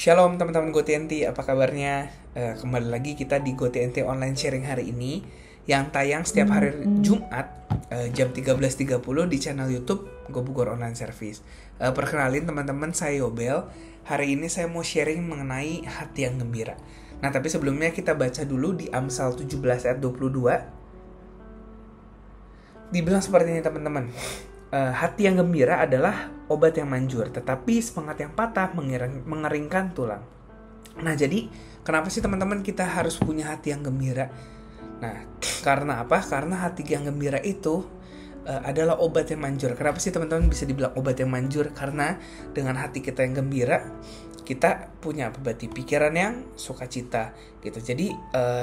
Shalom teman-teman GoTNT, apa kabarnya? Kembali lagi kita di GoTNT Online Sharing hari ini yang tayang setiap hari Jumat jam 13.30 di channel YouTube GoBugor Online Service. Perkenalin teman-teman, saya Yobel. Hari ini saya mau sharing mengenai hati yang gembira. Nah, tapi sebelumnya kita baca dulu di Amsal 17 ayat 22. Dibilang seperti ini teman-teman. Hati yang gembira adalah obat yang manjur, tetapi semangat yang patah mengeringkan tulang. Nah, jadi kenapa sih teman-teman kita harus punya hati yang gembira? Nah, karena apa? Karena hati yang gembira itu adalah obat yang manjur. Kenapa sih teman-teman bisa dibilang obat yang manjur? Karena dengan hati kita yang gembira, kita punya berarti pikiran yang sukacita gitu. Jadi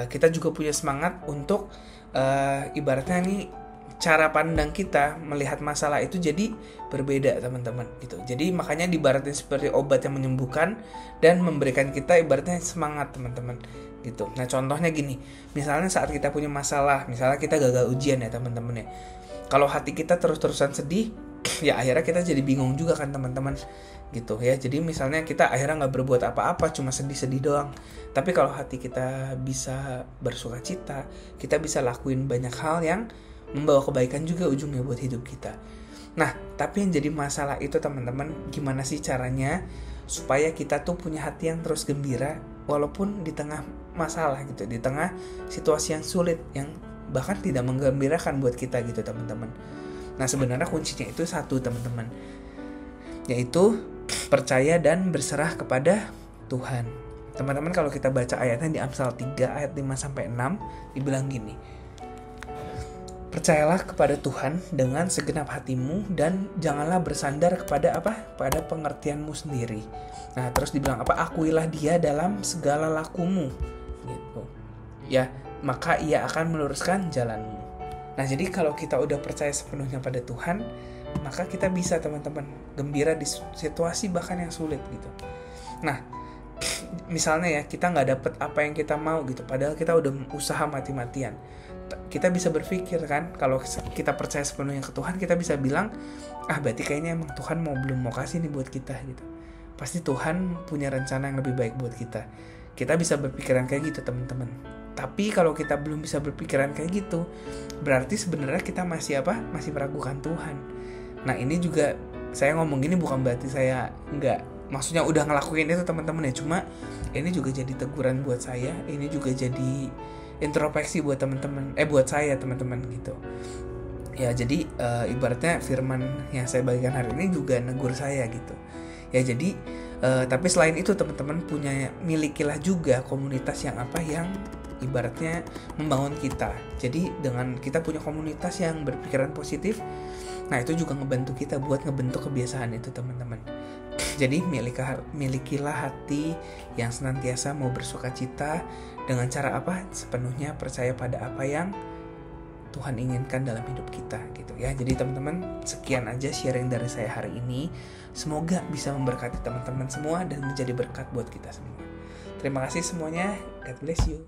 kita juga punya semangat untuk ibaratnya nih, cara pandang kita melihat masalah itu jadi berbeda teman-teman gitu. Jadi makanya diibaratin seperti obat yang menyembuhkan dan memberikan kita ibaratnya semangat teman-teman gitu. Nah, contohnya gini, misalnya saat kita punya masalah, misalnya kita gagal ujian ya teman-teman ya. Kalau hati kita terus-terusan sedih, ya akhirnya kita jadi bingung juga kan teman-teman gitu ya. Jadi misalnya kita akhirnya nggak berbuat apa-apa, cuma sedih-sedih doang. Tapi kalau hati kita bisa bersukacita, kita bisa lakuin banyak hal yang membawa kebaikan juga ujungnya buat hidup kita. Nah, tapi yang jadi masalah itu teman-teman, gimana sih caranya supaya kita tuh punya hati yang terus gembira walaupun di tengah masalah gitu, di tengah situasi yang sulit, yang bahkan tidak menggembirakan buat kita gitu teman-teman. Nah, sebenarnya kuncinya itu satu teman-teman, yaitu percaya dan berserah kepada Tuhan. Teman-teman, kalau kita baca ayatnya di Amsal 3 ayat 5-6 dibilang gini, percayalah kepada Tuhan dengan segenap hatimu dan janganlah bersandar kepada pada pengertianmu sendiri. Nah, terus dibilang akuilah Dia dalam segala lakumu gitu. Ya, maka Ia akan meluruskan jalanmu. Nah, jadi kalau kita udah percaya sepenuhnya pada Tuhan, maka kita bisa teman-teman gembira di situasi bahkan yang sulit gitu. Nah, misalnya ya kita nggak dapet apa yang kita mau gitu, padahal kita udah usaha mati-matian. Kita bisa berpikir kan, kalau kita percaya sepenuhnya ke Tuhan, kita bisa bilang, berarti kayaknya emang Tuhan belum mau kasih nih buat kita gitu. Pasti Tuhan punya rencana yang lebih baik buat kita. Kita bisa berpikiran kayak gitu teman-teman. Tapi kalau kita belum bisa berpikiran kayak gitu, berarti sebenarnya kita masih meragukan Tuhan. Nah, ini juga saya ngomong gini bukan berarti saya maksudnya udah ngelakuin itu teman-teman ya. Cuma ini juga jadi teguran buat saya, ini juga jadi introspeksi buat teman-teman, buat saya teman-teman gitu. Ya, jadi ibaratnya firman yang saya bagikan hari ini juga negur saya gitu. Ya, jadi tapi selain itu teman-teman milikilah juga komunitas yang ibaratnya membangun kita. Jadi dengan kita punya komunitas yang berpikiran positif, nah itu juga ngebantu kita buat ngebentuk kebiasaan itu teman-teman. Jadi milikilah hati yang senantiasa mau bersukacita dengan cara sepenuhnya percaya pada apa yang Tuhan inginkan dalam hidup kita gitu ya. Jadi teman-teman, sekian aja sharing dari saya hari ini. Semoga bisa memberkati teman-teman semua dan menjadi berkat buat kita semua. Terima kasih semuanya. God bless you.